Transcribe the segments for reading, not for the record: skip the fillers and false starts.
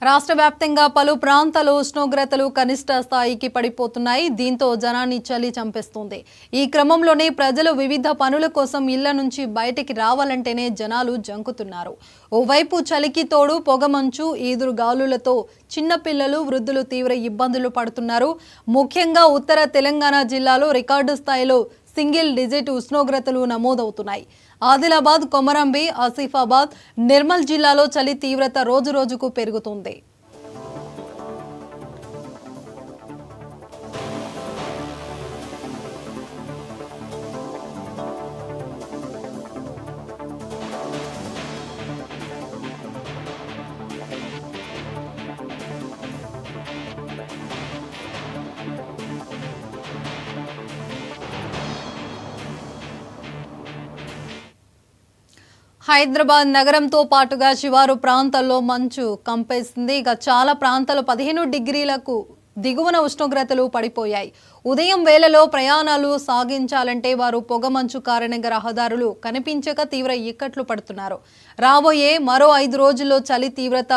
రాష్ట్ర వ్యాప్తంగా పలు ప్రాంతాల్లో ఉష్ణోగ్రతలు కనిష్ట స్థాయికి పడిపోతున్నాయి. దీంతో జనాన్ని చలి చంపేస్తుంది. ఈ క్రమంలోనే ప్రజలు వివిధ పనుల కోసం ఇళ్ల నుంచి బయటికి రావాలంటేనే జనాలు జంకుతున్నారు. ఓవైపు చలికి తోడు పొగమంచు, ఈదురు గాలులతో చిన్నపిల్లలు, వృద్ధులు తీవ్ర ఇబ్బందులు పడుతున్నారు. ముఖ్యంగా ఉత్తర తెలంగాణ జిల్లాలో రికార్డు స్థాయిలో సింగిల్ డిజిట్ ఉష్ణోగ్రతలు నమోదవుతున్నాయి. ఆదిలాబాద్, కొమరంబి, ఆసిఫాబాద్, నిర్మల్ జిల్లాలో చలి తీవ్రత రోజురోజుకు పెరుగుతుంది. హైదరాబాద్ నగరంతో పాటుగా శివారు ప్రాంతాల్లో మంచు కంపేసింది. ఇక చాలా ప్రాంతాలు 15 డిగ్రీలకు దిగువన ఉష్ణోగ్రతలు పడిపోయాయి. ఉదయం వేళలో ప్రయాణాలు సాగించాలంటే వారు పొగమంచు కారణంగా రహదారులు కనిపించక తీవ్ర ఇక్కట్లు పడుతున్నారు. రాబోయే మరో 5 రోజుల్లో చలి తీవ్రత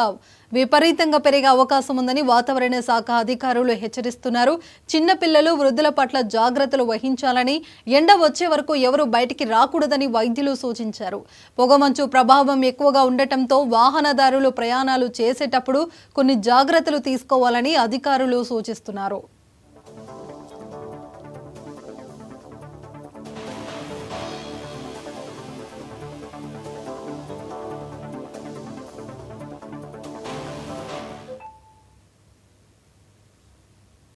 విపరీతంగా పెరిగే అవకాశం ఉందని వాతావరణ శాఖ అధికారులు హెచ్చరిస్తున్నారు. చిన్నపిల్లలు, వృద్ధుల పట్ల జాగ్రత్తలు వహించాలని, ఎండ వచ్చే వరకు ఎవరు బయటికి రాకూడదని వైద్యులు సూచించారు. పొగమంచు ప్రభావం ఎక్కువగా ఉండటంతో వాహనదారులు ప్రయాణాలు చేసేటప్పుడు కొన్ని జాగ్రత్తలు తీసుకోవాలని అధికారులు సూచిస్తున్నారు.